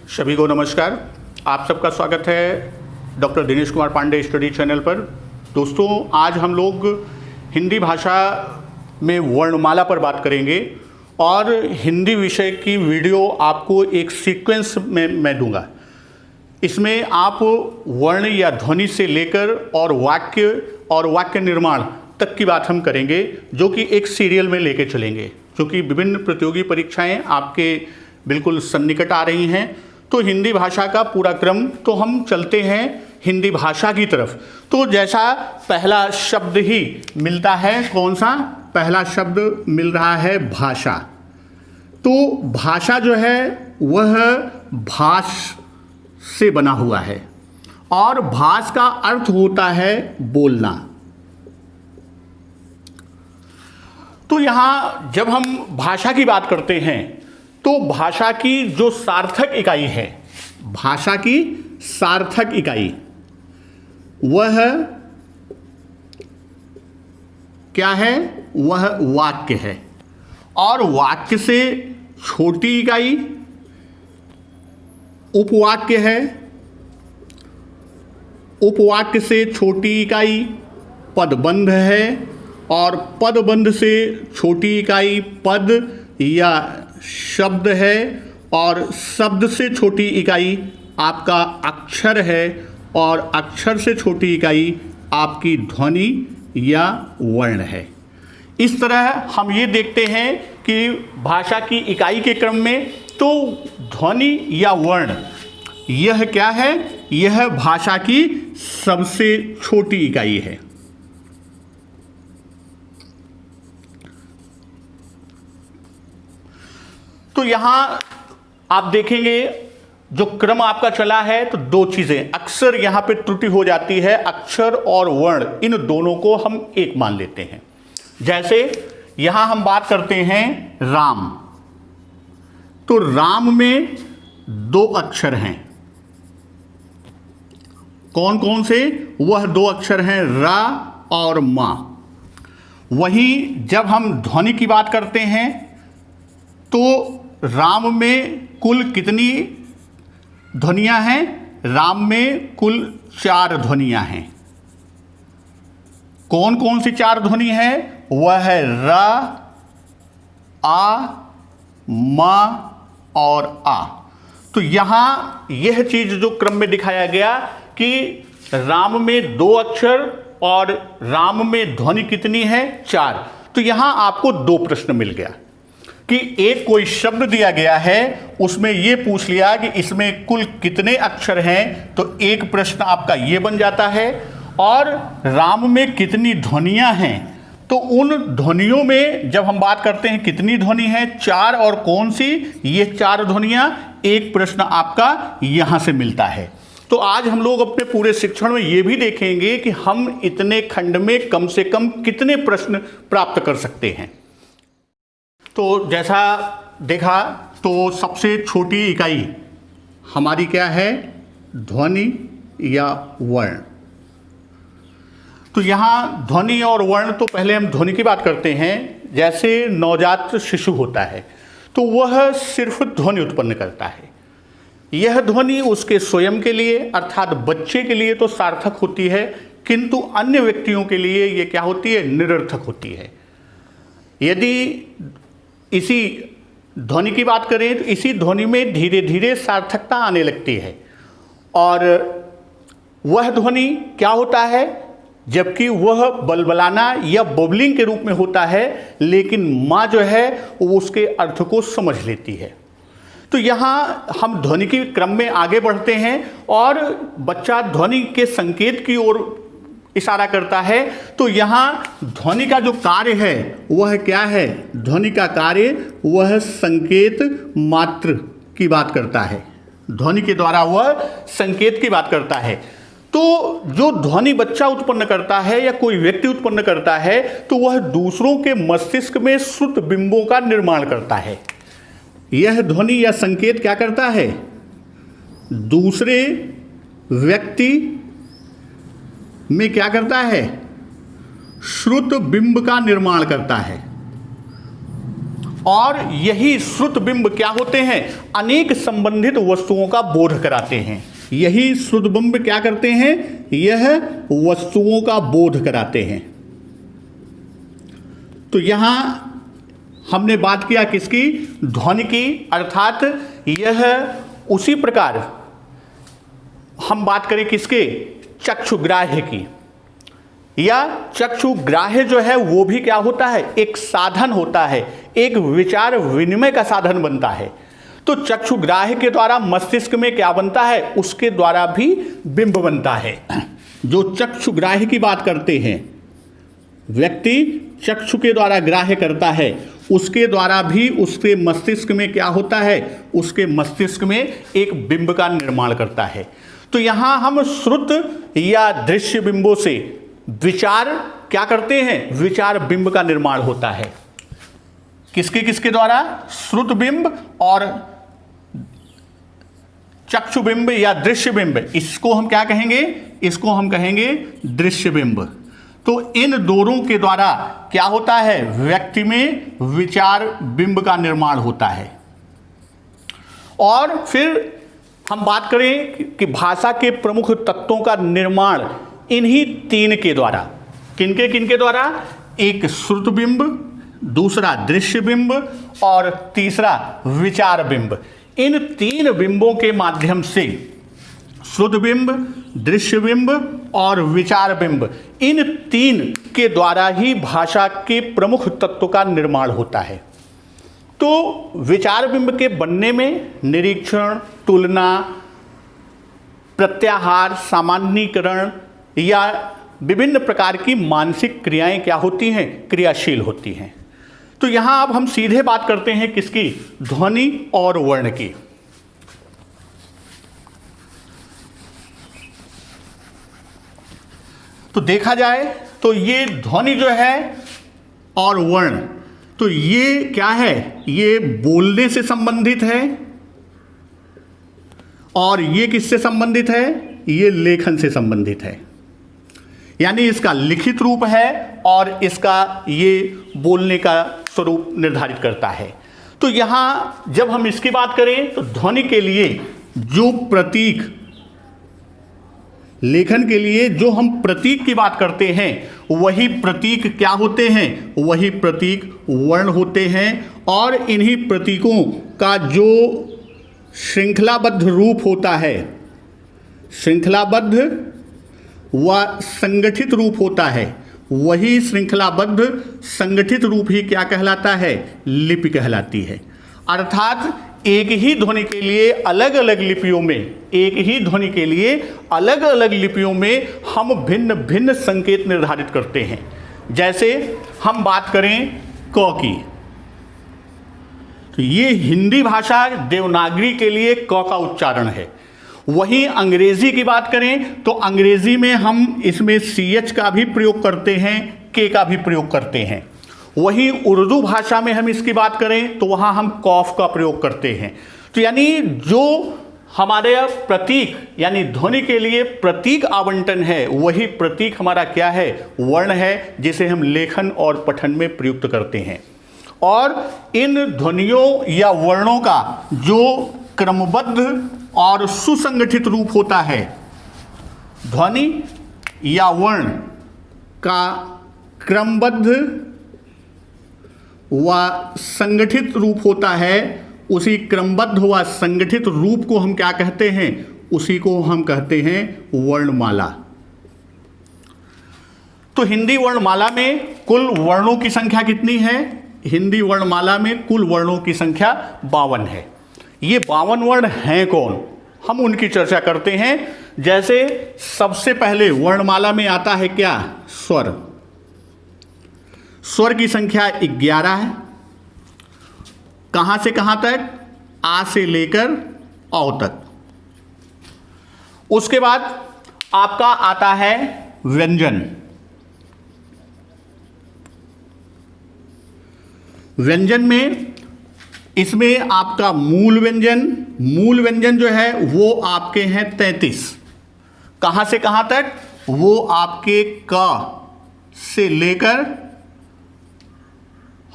सभी को नमस्कार। आप सबका स्वागत है doctor Dinesh Kumar Pande study channel पर। दोस्तों, आज हम लोग हिंदी भाषा में वर्णमाला पर बात करेंगे और हिंदी विषय की वीडियो आपको एक सीक्वेंस में मैं दूंगा। इसमें आप वर्ण या ध्वनि से लेकर और वाक्य निर्माण तक की बात हम करेंगे, जो कि एक सीरियल में लेके चलेंगे, क्योंकि विभिन्न प्रतियोगी परीक्षाएं आपके बिल्कुल सन्निकट आ रही हैं। तो हिंदी भाषा का पूरा क्रम, तो हम चलते हैं हिंदी भाषा की तरफ। तो जैसा पहला शब्द ही मिलता है, कौन सा पहला शब्द मिल रहा है? भाषा। तो भाषा जो है वह भाष से बना हुआ है और भाष का अर्थ होता है बोलना। तो यहां जब हम भाषा की बात करते हैं तो भाषा की जो सार्थक इकाई है, भाषा की सार्थक इकाई वह क्या है? वह वाक्य है। और वाक्य से छोटी इकाई उपवाक्य है। उपवाक्य से छोटी इकाई पदबंध है और पदबंध से छोटी इकाई पद या शब्द है और शब्द से छोटी इकाई आपका अक्षर है और अक्षर से छोटी इकाई आपकी ध्वनि या वर्ण है। इस तरह हम ये देखते हैं कि भाषा की इकाई के क्रम में तो ध्वनि या वर्ण यह क्या है? यह भाषा की सबसे छोटी इकाई है। तो यहां आप देखेंगे जो क्रम आपका चला है, तो दो चीजें अक्सर यहां पे त्रुटि हो जाती है। अक्षर और वर्ण, इन दोनों को हम एक मान लेते हैं। जैसे यहां हम बात करते हैं राम, तो राम में दो अक्षर हैं। कौन कौन से? वह दो अक्षर हैं रा और मा। वहीं जब हम ध्वनि की बात करते हैं तो राम में कुल कितनी ध्वनियां हैं? राम में कुल 4 ध्वनियां हैं। कौन कौन सी 4 ध्वनि है? वह है रा, आ, मा और आ। तो यहां यह चीज जो क्रम में दिखाया गया कि राम में 2 अक्षर और राम में ध्वनि कितनी है? 4। तो यहां आपको 2 प्रश्न मिल गया कि एक कोई शब्द दिया गया है, उसमें यह पूछ लिया कि इसमें कुल कितने अक्षर हैं, तो एक प्रश्न आपका यह बन जाता है। और राम में कितनी ध्वनियां हैं, तो उन ध्वनियों में जब हम बात करते हैं कितनी ध्वनि है? 4। और कौन सी? ये 4 ध्वनियां। एक प्रश्न आपका यहां से मिलता है। तो आज हम लोग अपने पूरे शिक्षण में ये भी देखेंगे कि हम इतने खंड में कम से कम कितने प्रश्न प्राप्त कर सकते हैं। तो जैसा देखा, तो सबसे छोटी इकाई हमारी क्या है? ध्वनि या वर्ण। तो यहाँ ध्वनि और वर्ण, तो पहले हम ध्वनि की बात करते हैं। जैसे नवजात शिशु होता है तो वह सिर्फ ध्वनि उत्पन्न करता है। यह ध्वनि उसके स्वयं के लिए अर्थात बच्चे के लिए तो सार्थक होती है, किंतु अन्य व्यक्तियों के लिए ये क्या होती है? निरर्थक होती है। यदि इसी ध्वनि की बात करें तो इसी ध्वनि में धीरे धीरे सार्थकता आने लगती है। और वह ध्वनि क्या होता है? जबकि वह बलबलाना या बबलिंग के रूप में होता है, लेकिन माँ जो है वो उसके अर्थ को समझ लेती है। तो यहाँ हम ध्वनि के क्रम में आगे बढ़ते हैं और बच्चा ध्वनि के संकेत की ओर इशारा करता है। तो यहाँ ध्वनि का जो कार्य है वह क्या है? ध्वनि का कार्य वह संकेत मात्र की बात करता है। ध्वनि के द्वारा वह संकेत की बात करता है। तो जो ध्वनि बच्चा उत्पन्न करता है या कोई व्यक्ति उत्पन्न करता है, तो वह दूसरों के मस्तिष्क में श्रुत बिंबों का निर्माण करता है। यह ध्वनि या संकेत क्या करता है? दूसरे व्यक्ति में क्या करता है? श्रुत बिंब का निर्माण करता है। और यही श्रुत बिंब क्या होते हैं? अनेक संबंधित वस्तुओं का बोध कराते हैं। यही श्रुत बिंब क्या करते हैं? यह वस्तुओं का बोध कराते हैं। तो यहां हमने बात किया किसकी? ध्वनि की। अर्थात यह उसी प्रकार हम बात करें किसके? चक्षुग्राह्य की। या चक्षुग्राह्य जो है वो भी क्या होता है? एक साधन होता है, एक विचार विनिमय का साधन बनता है। तो चक्षुग्राह्य के द्वारा मस्तिष्क में क्या बनता है? उसके द्वारा भी बिंब बनता है। जो चक्षुग्राह्य की बात करते हैं, व्यक्ति चक्षु के द्वारा ग्राह्य करता है, उसके द्वारा भी उसके मस्तिष्क में क्या होता है? उसके मस्तिष्क में एक बिंब का निर्माण करता है। तो यहां हम श्रुत या दृश्य बिंबों से विचार क्या करते हैं? विचार बिंब का निर्माण होता है। किसके किसके द्वारा? श्रुत बिंब और चक्षु बिंब या दृश्य बिंब। इसको हम क्या कहेंगे? इसको हम कहेंगे दृश्य बिंब। तो इन दोनों के द्वारा क्या होता है? व्यक्ति में विचार बिंब का निर्माण होता है। और फिर हम बात करें कि भाषा के प्रमुख तत्वों का निर्माण इन्हीं तीन के द्वारा। किनके किनके द्वारा? एक श्रुत बिंब, दूसरा दृश्य बिंब और तीसरा विचार बिंब। इन तीन बिंबों के माध्यम से श्रुत बिंब, दृश्य बिंब और विचार बिंब, इन तीन के द्वारा ही भाषा के प्रमुख तत्व का निर्माण होता है। तो विचार बिंब के बनने में निरीक्षण, तुलना, प्रत्याहार, सामान्यीकरण या विभिन्न प्रकार की मानसिक क्रियाएं क्या होती हैं? क्रियाशील होती हैं। तो यहां अब हम सीधे बात करते हैं किसकी? ध्वनि और वर्ण की। तो देखा जाए तो ये ध्वनि जो है और वर्ण, तो ये क्या है? ये बोलने से संबंधित है। और ये किससे संबंधित है? ये लेखन से संबंधित है। यानी इसका लिखित रूप है और इसका ये बोलने का स्वरूप निर्धारित करता है। तो यहां जब हम इसकी बात करें तो ध्वनि के लिए जो प्रतीक, लेखन के लिए जो हम प्रतीक की बात करते हैं, वही प्रतीक क्या होते हैं? वही प्रतीक वर्ण होते हैं। और इन्हीं प्रतीकों का जो श्रृंखलाबद्ध रूप होता है, श्रृंखलाबद्ध व संगठित रूप होता है, वही श्रृंखलाबद्ध संगठित रूप ही क्या कहलाता है? लिपि कहलाती है। अर्थात एक ही ध्वनि के लिए अलग अलग लिपियों में, एक ही ध्वनि के लिए अलग अलग लिपियों में हम भिन्न भिन्न संकेत निर्धारित करते हैं। जैसे हम बात करें क की, तो ये हिंदी भाषा देवनागरी के लिए क का उच्चारण है। वहीं अंग्रेजी की बात करें तो अंग्रेजी में हम इसमें CH का भी प्रयोग करते हैं, K का भी प्रयोग करते हैं। वहीं उर्दू भाषा में हम इसकी बात करें तो वहां हम कॉफ का प्रयोग करते हैं। तो यानी जो हमारे प्रतीक, यानी ध्वनि के लिए प्रतीक आवंटन है, वही प्रतीक हमारा क्या है? वर्ण है, जिसे हम लेखन और पठन में प्रयुक्त करते हैं। और इन ध्वनियों या वर्णों का जो क्रमबद्ध और सुसंगठित रूप होता है, ध्वनि या वर्ण का क्रमबद्ध व संगठित रूप होता है, उसी क्रमबद्ध व संगठित रूप को हम क्या कहते हैं? उसी को हम कहते हैं वर्णमाला। तो हिंदी वर्णमाला में कुल वर्णों की संख्या कितनी है? हिंदी वर्णमाला में कुल वर्णों की संख्या 52 है। ये 52 वर्ण हैं कौन? हम उनकी चर्चा करते हैं। जैसे सबसे पहले वर्णमाला में आता है क्या? स्वर। स्वर की संख्या 11 है। कहां से कहां तक? आ से लेकर औ तक। उसके बाद आपका आता है व्यंजन। व्यंजन में इसमें आपका मूल व्यंजन जो है वो आपके हैं 33। कहां से कहां तक? वो आपके क से लेकर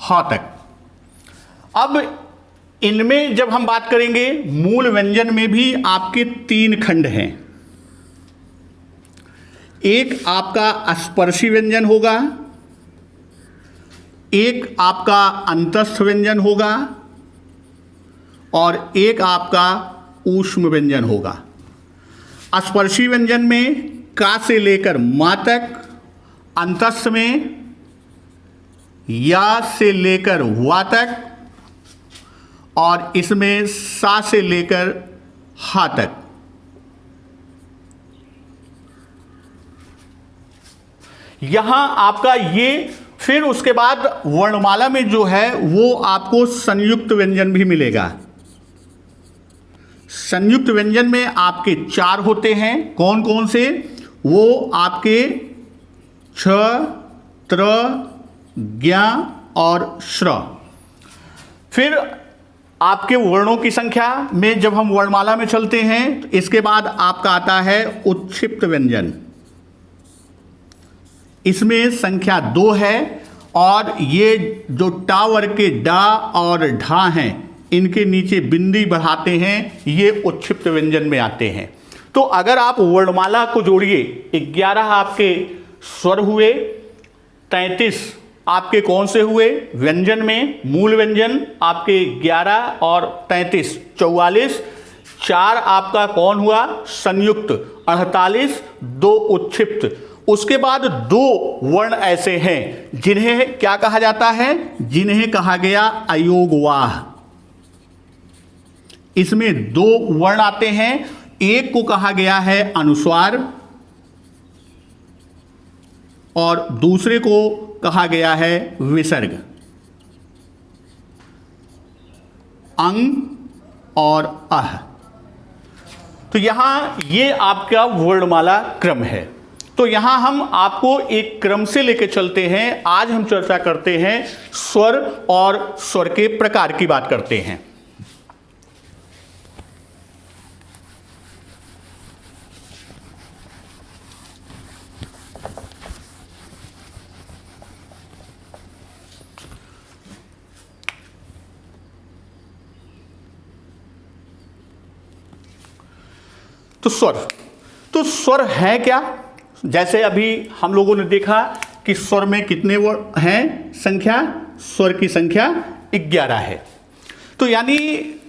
ह तक। अब इनमें जब हम बात करेंगे, मूल व्यंजन में भी आपके 3 खंड हैं। एक आपका स्पर्शी व्यंजन होगा, एक आपका अंतस्थ व्यंजन होगा और एक आपका ऊष्म व्यंजन होगा। स्पर्शी व्यंजन में का से लेकर मा तक, अंतस्थ में या से लेकर वा तक और इसमें सा से लेकर हा तक। यहां आपका ये, फिर उसके बाद वर्णमाला में जो है वो आपको संयुक्त व्यंजन भी मिलेगा। संयुक्त व्यंजन में आपके 4 होते हैं। कौन कौन से? वो आपके छ, त्र, ज्ञा और श्र। फिर आपके वर्णों की संख्या में जब हम वर्णमाला में चलते हैं तो इसके बाद आपका आता है उत्क्षिप्त व्यंजन। इसमें संख्या 2 है और ये जो टा वर्ग के डा और ढा हैं, इनके नीचे बिंदी बढ़ाते हैं, ये उत्क्षिप्त व्यंजन में आते हैं। तो अगर आप वर्णमाला को जोड़िए, 11 आपके स्वर हुए, 33 आपके कौन से हुए? व्यंजन में। मूल व्यंजन आपके 11 और 33 44, 4 आपका कौन हुआ? संयुक्त 48, 2 उत्क्षिप्त। उसके बाद 2 वर्ण ऐसे हैं जिन्हें क्या कहा जाता है? जिन्हें कहा गया अयोगवाह। इसमें 2 वर्ण आते हैं, एक को कहा गया है अनुस्वार और दूसरे को कहा गया है विसर्ग। अंग और अह। तो यहां ये आपका वर्णमाला क्रम है। तो यहां हम आपको एक क्रम से लेकर चलते हैं। आज हम चर्चा करते हैं स्वर और स्वर के प्रकार की बात करते हैं। तो स्वर है क्या? जैसे अभी हम लोगों ने देखा कि स्वर में कितने वर्ण हैं, संख्या, स्वर की संख्या 11 है। तो यानी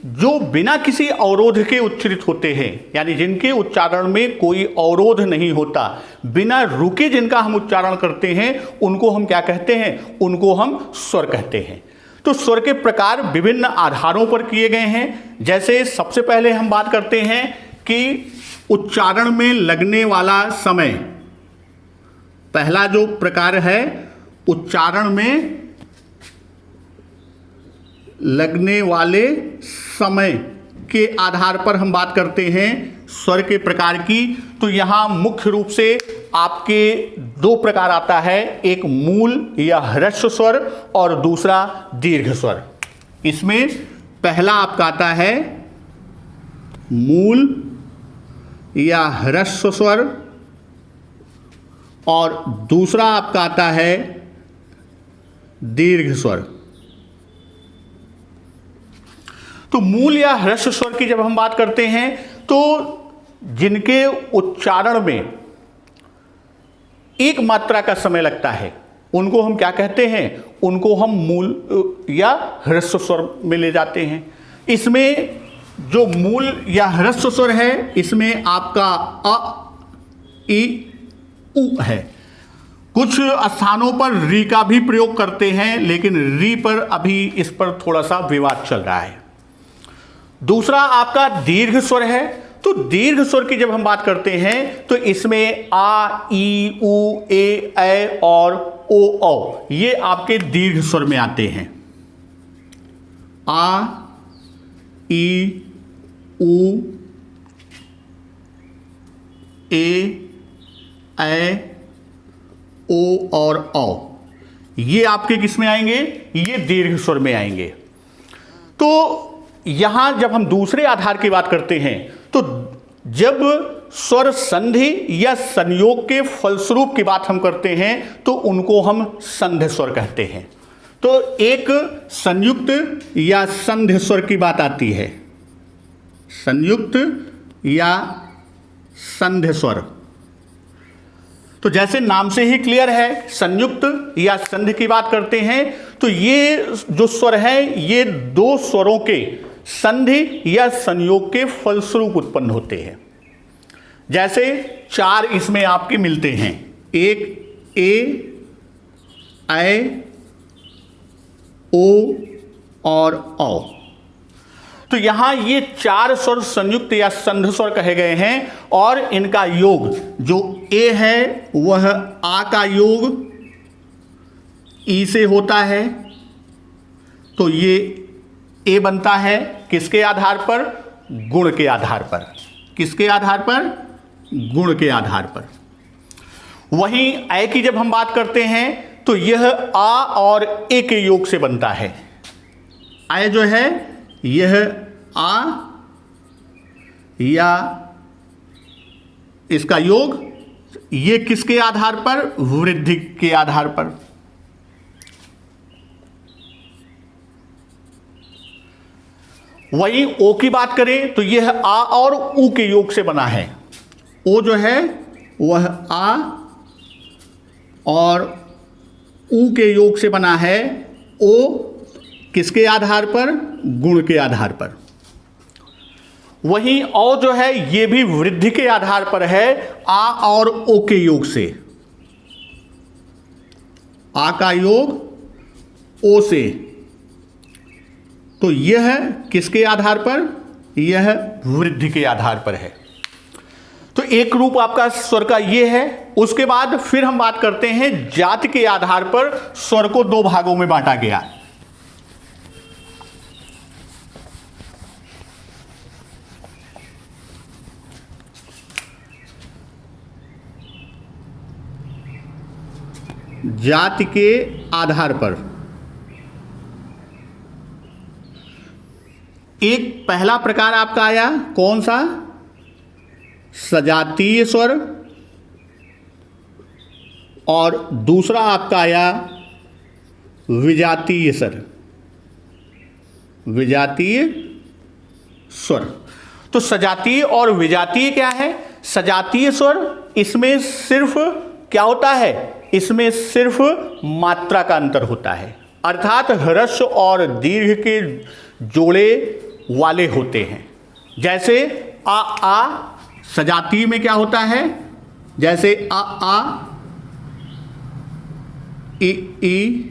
जो बिना किसी अवरोध के उच्चारित होते हैं, यानी जिनके उच्चारण में कोई अवरोध नहीं होता, बिना रुके जिनका हम उच्चारण करते हैं, उनको हम क्या कहते हैं? उनको हम स्वर कहते हैं। तो स्वर के प्रकार विभिन्न आधारों पर किए गए हैं। जैसे सबसे पहले हम बात करते हैं कि उच्चारण में लगने वाला समय। पहला जो प्रकार है, उच्चारण में लगने वाले समय के आधार पर हम बात करते हैं स्वर के प्रकार की। तो यहां मुख्य रूप से आपके 2 प्रकार आता है, एक मूल या ह्रस्व स्वर और दूसरा दीर्घ स्वर। इसमें पहला आपका आता है मूल या ह्रस्व स्वर और दूसरा आपका आता है दीर्घ स्वर। तो मूल या ह्रस्व स्वर की जब हम बात करते हैं तो जिनके उच्चारण में एक मात्रा का समय लगता है, उनको हम क्या कहते हैं? उनको हम मूल या ह्रस्व स्वर में ले जाते हैं। इसमें जो मूल या ह्रस्व स्वर है, इसमें आपका अ, इ, उ है। कुछ स्थानों पर री का भी प्रयोग करते हैं, लेकिन री पर अभी इस पर थोड़ा सा विवाद चल रहा है। दूसरा आपका दीर्घ स्वर है। तो दीर्घ स्वर की जब हम बात करते हैं तो इसमें आ, ई, उ, ए, ऐ और ओ, औ, ये आपके दीर्घ स्वर में आते हैं। आ, ई, उ, ए, ऐ, ओ और औ, ये आपके किस में आएंगे? ये दीर्घ स्वर में आएंगे। तो यहां जब हम दूसरे आधार की बात करते हैं तो जब स्वर संधि या संयोग के फलस्वरूप की बात हम करते हैं तो उनको हम संध स्वर कहते हैं। तो एक संयुक्त या संध्य स्वर की बात आती है, संयुक्त या संध्य स्वर। तो जैसे नाम से ही क्लियर है, संयुक्त या संधि की बात करते हैं, तो ये जो स्वर है ये दो स्वरों के संधि या संयोग के फलस्वरूप उत्पन्न होते हैं। जैसे चार इसमें आपके मिलते हैं, एक ए, ऐ, ओ और औ। तो यहां ये चार स्वर संयुक्त या संध स्वर कहे गए हैं, और इनका योग जो ए है वह आ का योग ई से होता है। तो ये ए बनता है किसके आधार पर? गुण के आधार पर। किसके आधार पर? गुण के आधार पर। वहीं ऐ की जब हम बात करते हैं तो यह आ और ए के योग से बनता है। ऐ जो है यह आ या इसका योग, ये किसके आधार पर? वृद्धि के आधार पर। वही ओ की बात करें तो यह आ और ऊ के योग से बना है। ओ जो है वह आ और ऊ के योग से बना है। ओ किसके आधार पर? गुण के आधार पर। वहीं औ जो है ये भी वृद्धि के आधार पर है, आ और ओ के योग से। आ का योग ओ से। तो यह किसके आधार पर? यह वृद्धि के आधार पर है। तो एक रूप आपका स्वर का ये है। उसके बाद फिर हम बात करते हैं जाति के आधार पर स्वर को दो भागों में बांटा गया। जाति के आधार पर एक पहला प्रकार आपका आया, कौन सा? सजातीय स्वर। और दूसरा आपका आया विजातीय स्वर। विजातीय स्वर। तो सजातीय और विजातीय क्या है? सजातीय स्वर इसमें सिर्फ क्या होता है? इसमें सिर्फ मात्रा का अंतर होता है, अर्थात ह्रस्व और दीर्घ के जोड़े वाले होते हैं। जैसे आ सजातीय में क्या होता है? जैसे आ, ई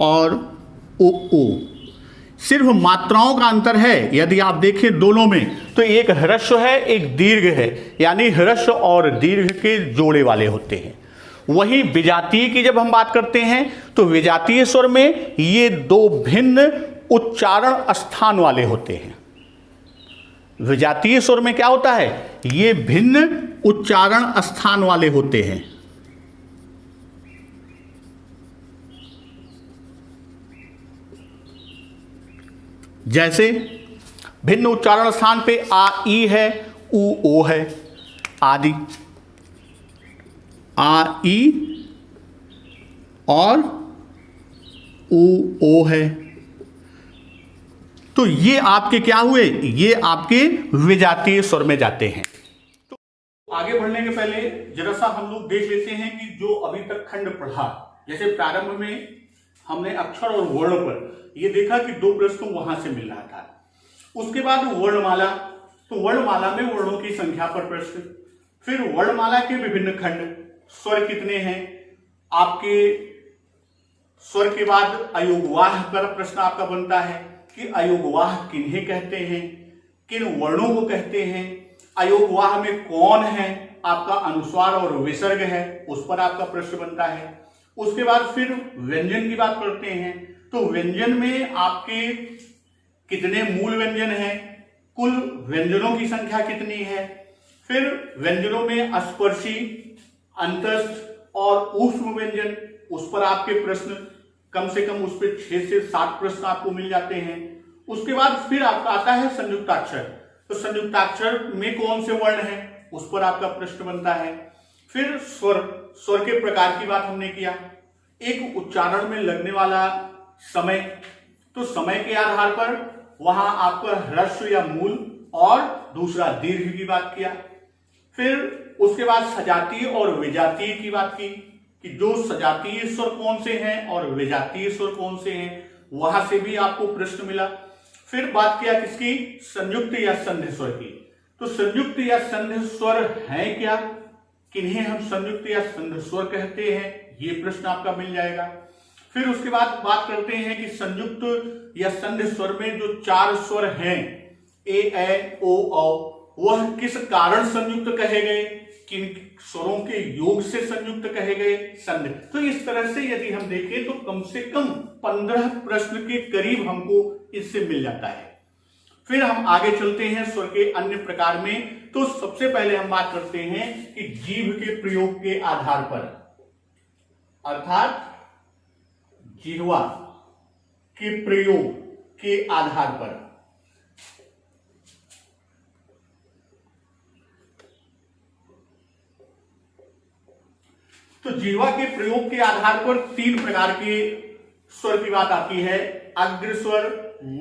और उ। सिर्फ मात्राओं का अंतर है। यदि आप देखें दोनों में तो एक ह्रस्व है, एक दीर्घ है, यानी ह्रस्व और दीर्घ के जोड़े वाले होते हैं। वहीं विजातीय की जब हम बात करते हैं तो विजातीय स्वर में ये दो भिन्न उच्चारण स्थान वाले होते हैं। विजातीय स्वर में क्या होता है? ये भिन्न उच्चारण स्थान वाले होते हैं। जैसे भिन्न उच्चारण स्थान पे आ ई है, उ ओ है आदि। आ ई और उ ओ है। तो ये आपके क्या हुए? ये आपके विजातीय स्वर में जाते हैं। तो आगे बढ़ने के पहले जरा सा हम लोग देख लेते हैं कि जो अभी तक खंड पढ़ा, जैसे प्रारंभ में हमने अक्षर और वर्ण पर ये देखा कि दो प्रश्न वहां से मिल रहा था। उसके बाद वर्णमाला, तो वर्णमाला में वर्णों की संख्या पर प्रश्न, फिर वर्णमाला के विभिन्न खंड, स्वर कितने हैं आपके, स्वर के बाद अयोगवाह पर प्रश्न आपका बनता है कि अयोगवाह किन्हें कहते हैं, किन वर्णों को कहते हैं, अयोगवाह में कौन है, आपका अनुस्वार और विसर्ग है, उस पर आपका प्रश्न बनता है। उसके बाद फिर व्यंजन की बात करते हैं, तो व्यंजन में आपके कितने मूल व्यंजन हैं, कुल व्यंजनों की संख्या कितनी है, फिर व्यंजनों में स्पर्शी, अंतस्थ और ऊष्म व्यंजन, उस पर आपके प्रश्न कम से कम उस पर 6 से 7 प्रश्न आपको मिल जाते हैं। उसके बाद फिर आपका आता है संयुक्ताक्षर, तो संयुक्ताक्षर में कौन से वर्ण हैं, उस पर आपका प्रश्न बनता है। फिर स्वर, स्वर के प्रकार की बात हमने किया, एक उच्चारण में लगने वाला समय, तो समय के आधार पर वहां आपका ह्रस्व या मूल और दूसरा दीर्घ की बात किया। फिर उसके बाद सजातीय और विजातीय की बात की कि जो सजातीय स्वर कौन से हैं और विजातीय स्वर कौन से हैं, वहां से भी आपको प्रश्न मिला। फिर बात किया किसकी, संयुक्त या संधि स्वर की। तो संयुक्त या संधि स्वर है क्या, किन्हें हम संयुक्त या संधि स्वर कहते हैं, ये प्रश्न आपका मिल जाएगा। फिर उसके बाद बात करते हैं कि संयुक्त या संधि स्वर में जो 4 स्वर हैं ए, ऐ, ओ, औ, वह किस कारण संयुक्त कहे गए, किन स्वरों के योग से संयुक्त कहे गए, संधि। तो इस तरह से यदि हम देखें तो कम से कम 15 प्रश्न के करीब हमको इससे मिल जाता है। फिर हम आगे चलते हैं स्वर के अन्य प्रकार में। तो सबसे पहले हम बात करते हैं कि जीभ के प्रयोग के आधार पर, अर्थात जिह्वा के प्रयोग के आधार पर। तो जिह्वा के प्रयोग के आधार पर 3 प्रकार के स्वर की बात आती है, अग्र स्वर,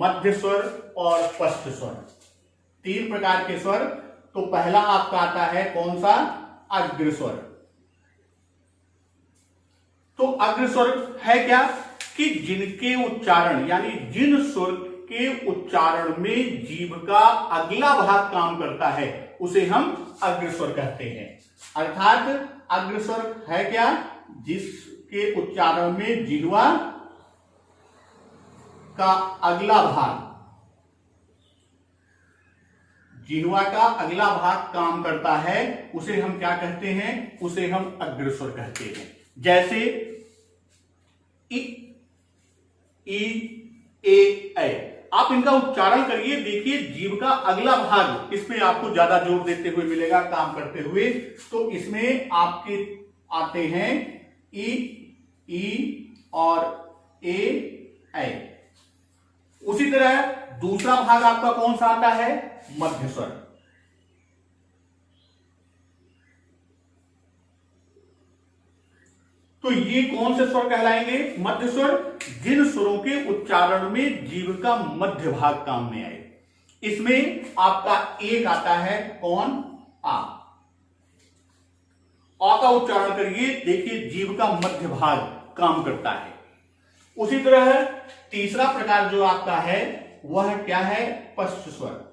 मध्य स्वर और पश्च स्वर। 3 प्रकार के स्वर। तो पहला आपका आता है कौन सा, अग्र स्वर। तो अग्र स्वर है क्या कि जिनके उच्चारण यानी जिन स्वर के उच्चारण में जीभ का अगला भाग काम करता है उसे हम अग्र स्वर कहते हैं। अर्थात अग्र स्वर है क्या, जिसके उच्चारण में जिह्वा का अगला भाग, जिह्वा का अगला भाग काम करता है, उसे हम क्या कहते हैं, उसे हम अग्र स्वर कहते हैं। जैसे इ, ए, ऐ। आप इनका उच्चारण करिए, देखिए जीभ का अगला भाग इसमें आपको ज्यादा जोर देते हुए मिलेगा काम करते हुए। तो इसमें आपके आते हैं ई और ए, ऐ। उसी तरह दूसरा भाग आपका कौन सा आता है, मध्य स्वर। तो ये कौन से स्वर कहलाएंगे, मध्य स्वर, जिन स्वरों के उच्चारण में जीभ का मध्य भाग काम में आए। इसमें आपका एक आता है कौन, आ। आ का उच्चारण करिए, देखिए जीभ का मध्य भाग काम करता है। उसी तरह तीसरा प्रकार जो आपका है वह क्या है, पश्च स्वर।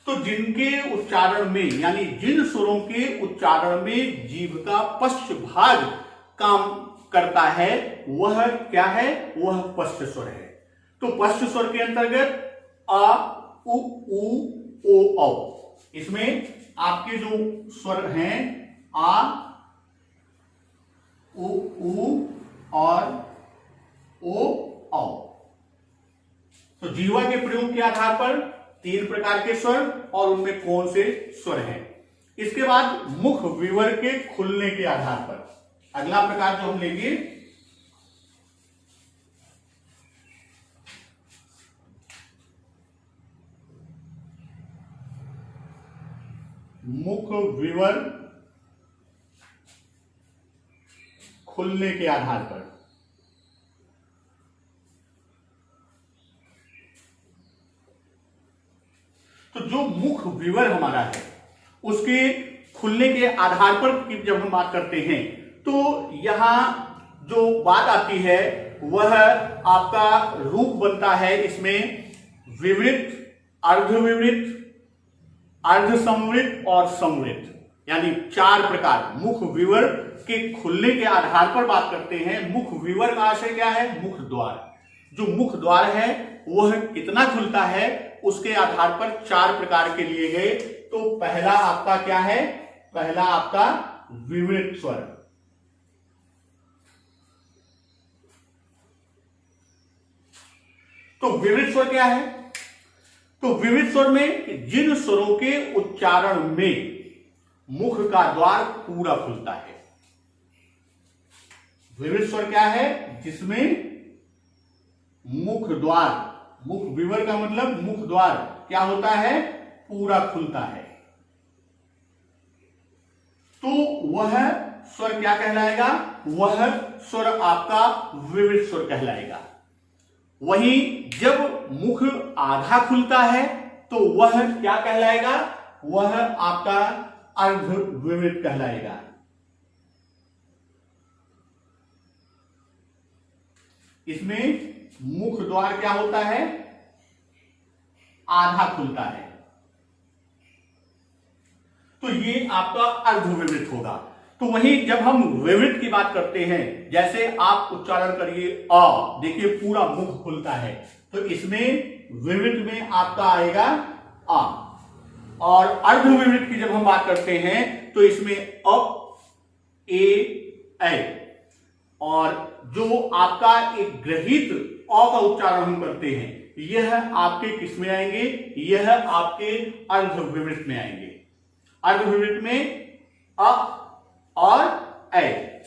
तो जिनके उच्चारण में यानी जिन स्वरों के उच्चारण में जीभ का पश्च भाग काम करता है वह क्या है, वह पश्च स्वर है। तो पश्च स्वर के अंतर्गत अ, उ, ओ, औ। इसमें आपके जो स्वर हैं आ, उ और ओ, औ। तो जीवा के प्रयोग के आधार पर 3 प्रकार के स्वर और उनमें कौन से स्वर हैं। इसके बाद मुख विवर के खुलने के आधार पर अगला प्रकार जो हम लेंगे, मुख विवर खुलने के आधार पर। तो जो मुख विवर हमारा है उसके खुलने के आधार पर जब हम बात करते हैं तो यहां जो बात आती है वह आपका रूप बनता है इसमें विवृत, अर्धविवृत, अर्धसंवृत और संवृत, यानी 4 प्रकार मुख विवर के खुलने के आधार पर बात करते हैं। मुख विवर का आशय क्या है, मुख द्वार। जो मुख द्वार है वह कितना खुलता है उसके आधार पर 4 प्रकार के लिए गए। तो पहला आपका क्या है, पहला आपका विवृत स्वर। तो विवृत स्वर क्या है, तो विवृत स्वर में जिन स्वरों के उच्चारण में मुख का द्वार पूरा खुलता है। विवृत स्वर क्या है, जिसमें मुख द्वार, मुख विवर का मतलब मुख द्वार क्या होता है, पूरा खुलता है। तो वह स्वर क्या कहलाएगा? वह स्वर आपका विवृत स्वर कहलाएगा। वहीं जब मुख आधा खुलता है तो वह क्या कहलाएगा? वह आपका अर्ध विवृत कहलाएगा। इसमें मुख द्वार क्या होता है? आधा खुलता है, तो ये आपका अर्धविवृत होगा। तो वहीं जब हम विवृत की बात करते हैं, जैसे आप उच्चारण करिए अ, देखिए पूरा मुख खुलता है, तो इसमें विवृत में आपका आएगा आ। और अर्धविवृत की जब हम बात करते हैं तो इसमें अ, ए, और जो आपका एक ग्रहित अ का उच्चारण हम करते हैं, यह आपके किस में आएंगे? यह आपके अर्धविवृत में आएंगे। अर्धविवृत में अ और ए,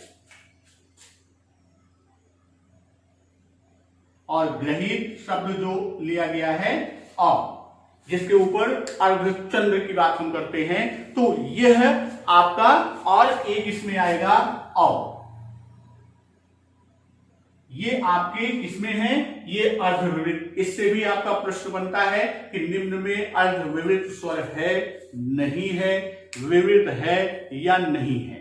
और ग्रहित शब्द जो लिया गया है अ, जिसके ऊपर अर्धचंद्र की बात हम करते हैं, तो यह आपका, और एक इसमें आएगा औ। ये आपके किसमें है? ये अर्धविवृत। इससे भी आपका प्रश्न बनता है कि निम्न में अर्धविवृत स्वर है, नहीं है, विवृत है या नहीं है।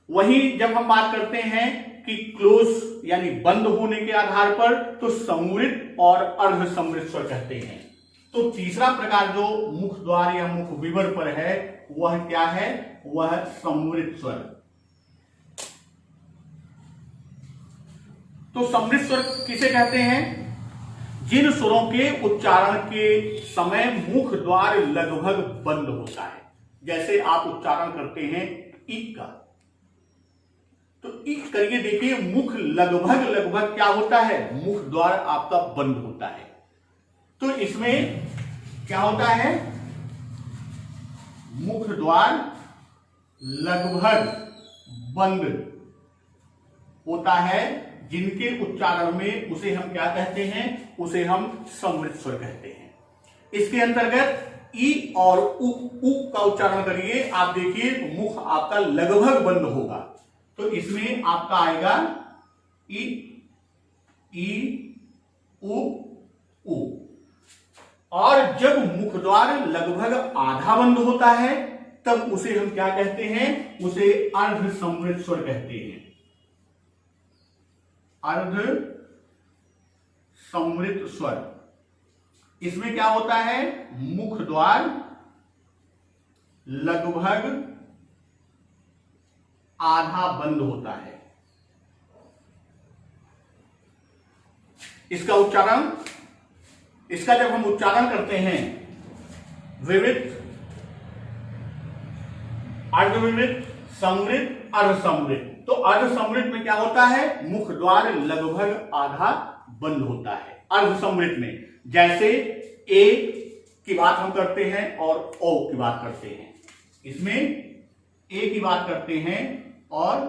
वहीं जब हम बात करते हैं कि क्लोज यानी बंद होने के आधार पर, तो संवृत और अर्धसंवृत स्वर कहते हैं। तो तीसरा प्रकार जो मुख द्वार या मुख विवर पर है, वह क्या है? वह संवृत स्वर। तो संवृत स्वर किसे कहते हैं? जिन स्वरों के उच्चारण के समय मुख द्वार लगभग बंद होता है। जैसे आप उच्चारण करते हैं ई का, तो ई करिए, देखिए मुख लगभग क्या होता है? मुख द्वार आपका बंद होता है। तो इसमें क्या होता है? मुख द्वार लगभग बंद होता है, जिनके उच्चारण में उसे हम क्या कहते हैं? उसे हम संवृत स्वर कहते हैं। इसके अंतर्गत ई और उ का उच्चारण करिए, आप देखिए मुख आपका लगभग बंद होगा, तो इसमें आपका आएगा ई उ। और जब मुख द्वार लगभग आधा बंद होता है, तब उसे हम क्या कहते हैं? उसे अर्ध संवृत स्वर कहते हैं। अर्ध संवृत स्वर, इसमें क्या होता है? मुख द्वार लगभग आधा बंद होता है। इसका उच्चारण, इसका जब हम उच्चारण करते हैं विवृत, अर्धविवृत, संवृत, अर्धसंवृत, तो अर्धसंवृत में क्या होता है? मुख द्वार लगभग आधा बंद होता है। अर्धसंवृत में जैसे ए की बात हम करते हैं और ओ की बात करते हैं, इसमें ए की बात करते हैं और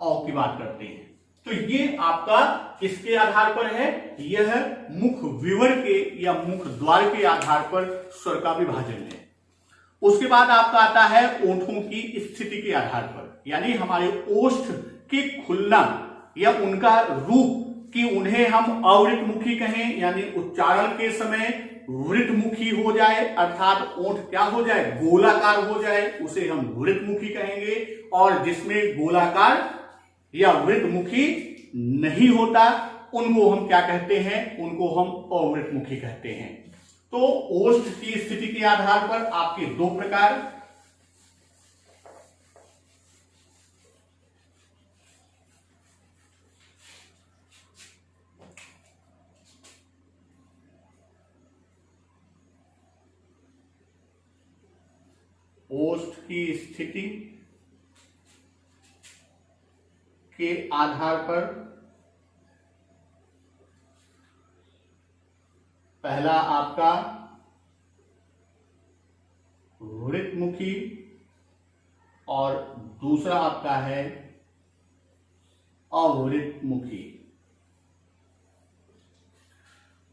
ओ की बात करते हैं। तो ये आपका किसके आधार पर है? यह मुख विवर के या मुख द्वार के आधार पर स्वर का विभाजन है। उसके बाद आपका आता है ओंठों की स्थिति के आधार पर, यानी हमारे ओष्ठ के खुलना या उनका रूप, कि उन्हें हम अवृतमुखी कहें, यानी उच्चारण के समय वृतमुखी हो जाए, अर्थात ओंठ क्या हो जाए? गोलाकार हो जाए, उसे हम वृतमुखी कहेंगे। और जिसमें गोलाकार या वृतमुखी नहीं होता, उनको हम क्या कहते हैं? उनको हम अवृतमुखी कहते हैं। तो ओष्ठ की स्थिति के आधार पर आपके दो प्रकार, ओष्ठ की स्थिति के आधार पर पहला आपका वृतमुखी और दूसरा आपका है अवृतमुखी।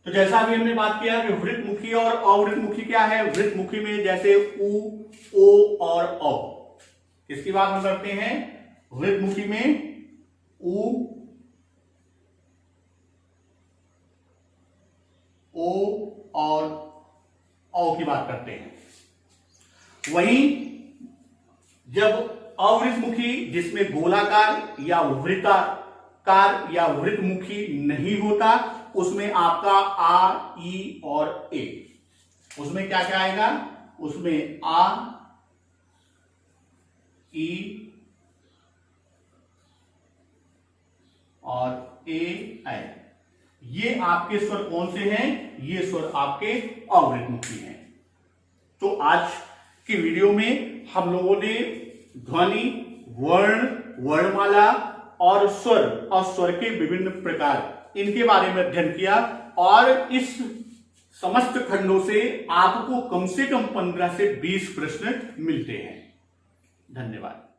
तो जैसा अभी हमने बात किया कि वृतमुखी और अवृतमुखी क्या है? वृतमुखी में जैसे उ, ओ और औ, इसकी बात हम करते हैं वृत्तमुखी में उ, ओ और औ की बात करते हैं। वहीं जब अवृत्तमुखी जिसमें गोलाकार या वृत्ताकार या वृत्तमुखी नहीं होता, उसमें आपका आ, ई और ए, उसमें क्या क्या आएगा? उसमें आ, ई और ए आए। ये आपके स्वर कौन से हैं? ये स्वर आपके अवृत्तमुखी हैं। तो आज की वीडियो में हम लोगों ने ध्वनि, वर्ण, वर्णमाला और स्वर के विभिन्न प्रकार, इनके बारे में अध्ययन किया। और इस समस्त खंडों से आपको कम से कम 15 से 20 प्रश्न मिलते हैं। धन्यवाद।